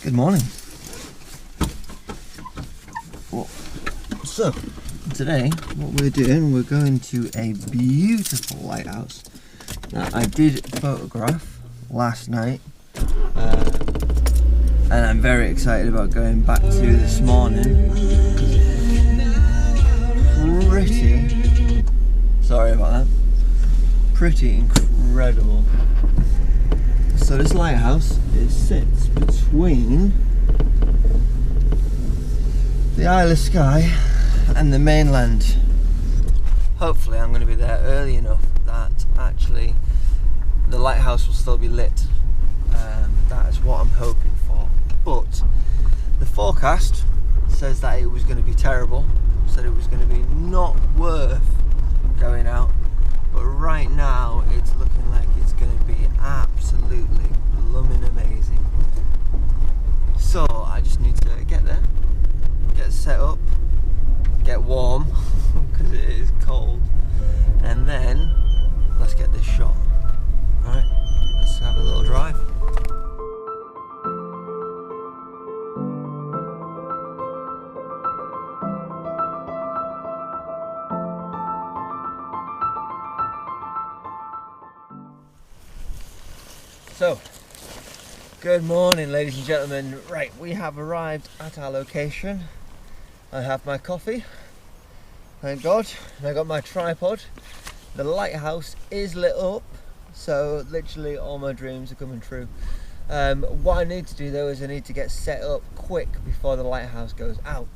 Good morning. So, today what we're doing, we're going to a beautiful lighthouse that I did photograph last night, and I'm very excited about going back to this morning. Sorry about that. Pretty incredible. So this lighthouse, it sits between the Isle of Skye and the mainland. Hopefully I'm going to be there early enough that actually the lighthouse will still be lit. That is what I'm hoping for. But the forecast says that it was going to be terrible, said it was going to be not worth going out. But right now it's looking like it's going to be absolutely blooming amazing. So I just need to get there, get set up, get warm because it is cold, and then let's get this shot. Alright, let's have a little drive. So, good morning ladies and gentlemen. Right, we have arrived at our location. I have my coffee, thank God, and I got my tripod. The lighthouse is lit up, so literally all my dreams are coming true. What I need to do though is I need to get set up quick before the lighthouse goes out.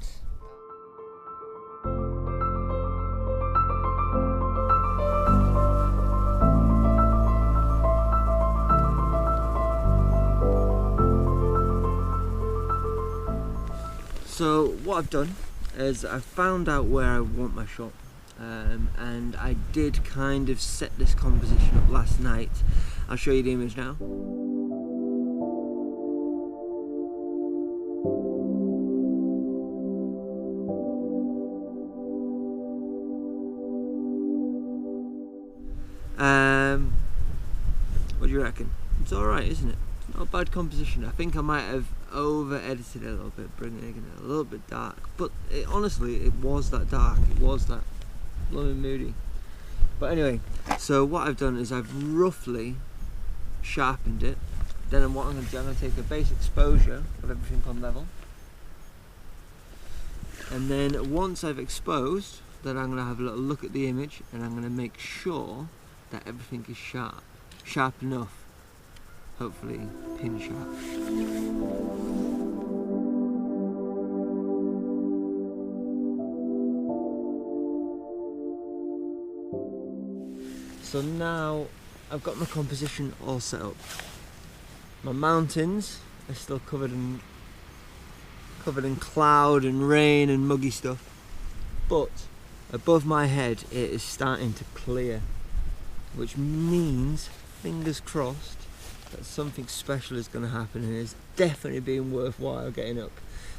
So what I've done is I found out where I want my shot, and I did kind of set this composition up last night. I'll show you the image now. What do you reckon? It's alright, isn't it? It's not a bad composition. I think I might have over-edited it a little bit, bringing it a little bit dark, but honestly it was that dark, it was that blooming moody. But anyway, so what I've done is I've roughly sharpened it. Then what I'm going to do, I'm going to take a base exposure of everything on level, and then once I've exposed, then I'm going to have a little look at the image, and I'm going to make sure that everything is sharp enough, hopefully pin sharp. So now I've got my composition all set up. My mountains are still covered in cloud and rain and muggy stuff, but above my head it is starting to clear, which means, fingers crossed, that something special is going to happen, and it's definitely been worthwhile getting up.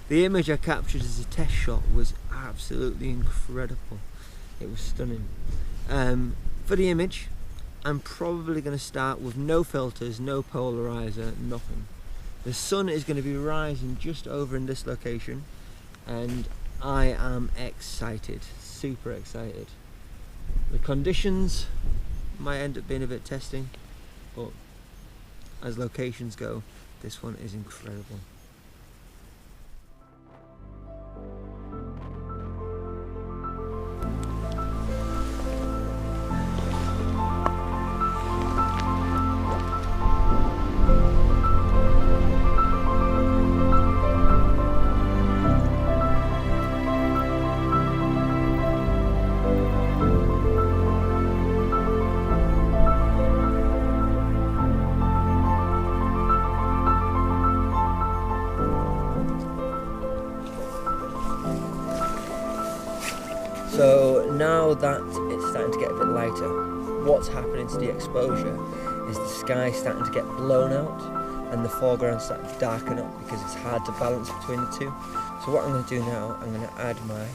The image I captured as a test shot was absolutely incredible. It was stunning. For the image, I'm probably going to start with no filters, no polarizer, nothing. The sun is going to be rising just over in this location, and I am excited, super excited. The conditions might end up being a bit testing, but as locations go, this one is incredible. So now that it's starting to get a bit lighter, what's happening to the exposure is the sky starting to get blown out and the foreground starting to darken up because it's hard to balance between the two. So what I'm going to do now, I'm going to add my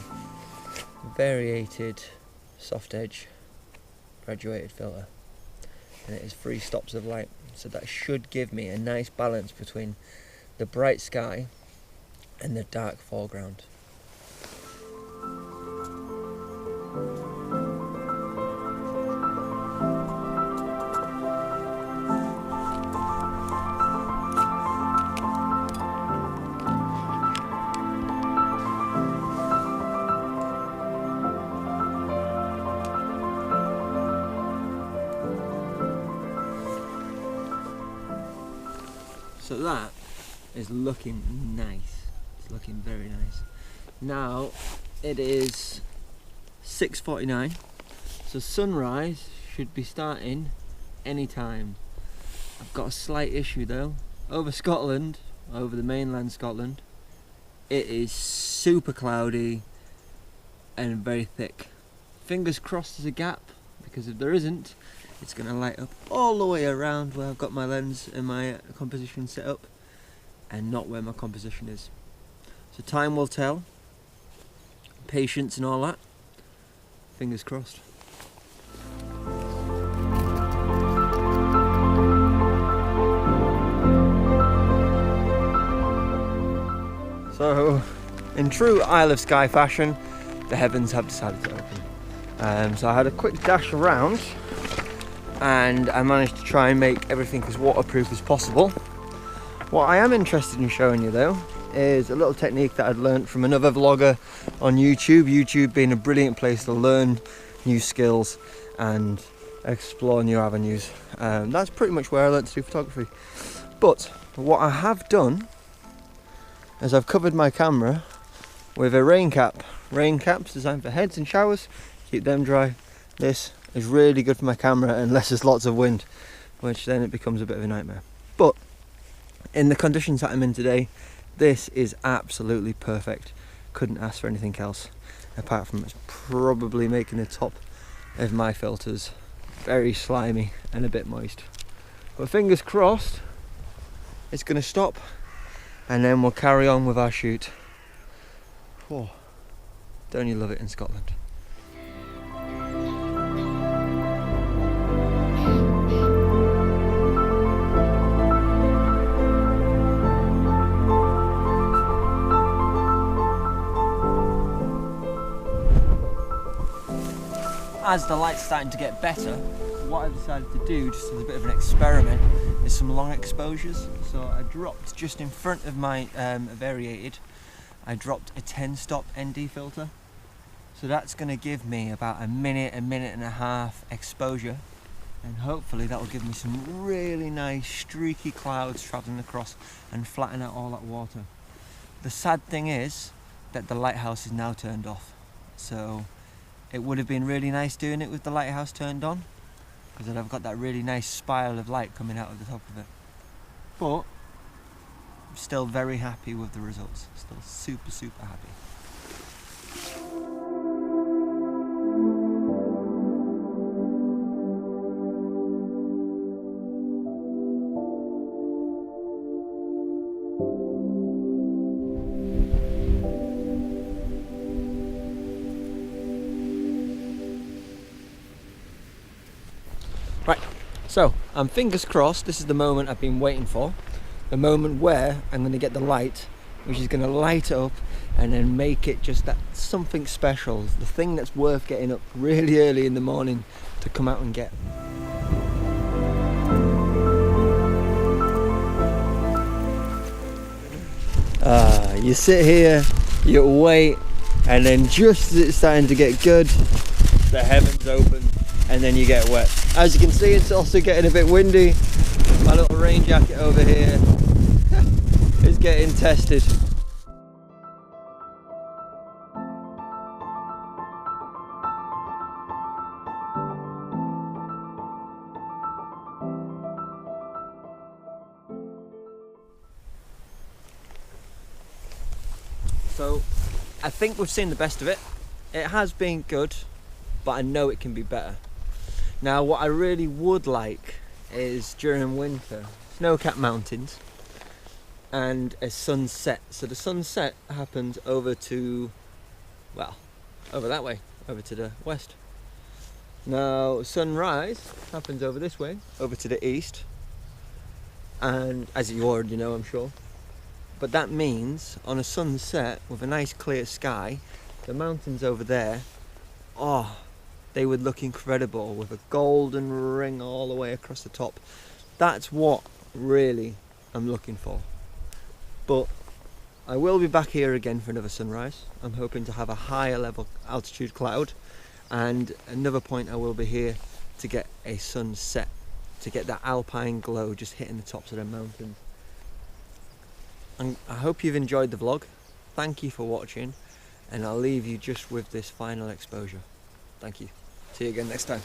variated soft edge graduated filter, and it is 3 stops of light, so that should give me a nice balance between the bright sky and the dark foreground. So that is looking nice. It's looking very nice. Now it is 6:49, so sunrise should be starting any time. I've got a slight issue though. Over Scotland, over the mainland Scotland, it is super cloudy and very thick. Fingers crossed there's a gap, because if there isn't, it's going to light up all the way around where I've got my lens and my composition set up, and not where my composition is. So time will tell. Patience and all that. Fingers crossed. So, in true Isle of Skye fashion, the heavens have decided to open. So I had a quick dash around, and I managed to try and make everything as waterproof as possible. What I am interested in showing you though is a little technique that I'd learned from another vlogger on YouTube. YouTube being a brilliant place to learn new skills and explore new avenues. That's pretty much where I learned to do photography. But what I have done is I've covered my camera with a rain cap. Rain caps designed for heads and showers, keep them dry. This is really good for my camera unless there's lots of wind, which then it becomes a bit of a nightmare. But in the conditions that I'm in today, this is absolutely perfect. Couldn't ask for anything else, apart from it's probably making the top of my filters very slimy and a bit moist. But fingers crossed it's going to stop, and then we'll carry on with our shoot. Oh, don't you love it in Scotland? As the light's starting to get better, what I've decided to do, just as a bit of an experiment, is some long exposures. So I dropped just in front of my variated, I dropped a 10-stop ND filter. So that's going to give me about a minute and a half exposure, and hopefully that will give me some really nice streaky clouds travelling across and flatten out all that water. The sad thing is that the lighthouse is now turned off, so it would have been really nice doing it with the lighthouse turned on, because then I've got that really nice spiral of light coming out of the top of it. But I'm still very happy with the results. Still super happy. Right, so I'm fingers crossed this is the moment I've been waiting for. The moment where I'm going to get the light, which is going to light it up and then make it just that something special. The thing that's worth getting up really early in the morning to come out and get. You sit here, you wait, and then just as it's starting to get good, the heavens open and then you get wet. As you can see, it's also getting a bit windy. My little rain jacket over here is getting tested. So I think we've seen the best of it. It has been good, but I know it can be better. Now what I really would like is during winter, snow-capped mountains and a sunset. So the sunset happens over to, well, over that way, over to the west. Now sunrise happens over this way, over to the east. And as you already know, I'm sure. But that means on a sunset with a nice clear sky, the mountains over there, oh, they would look incredible with a golden ring all the way across the top. That's what really I'm looking for. But I will be back here again for another sunrise. I'm hoping to have a higher level altitude cloud, and another point I will be here to get a sunset, to get that alpine glow just hitting the tops of the mountains. And I hope you've enjoyed the vlog. Thank you for watching, and I'll leave you just with this final exposure. Thank you. See you again next time.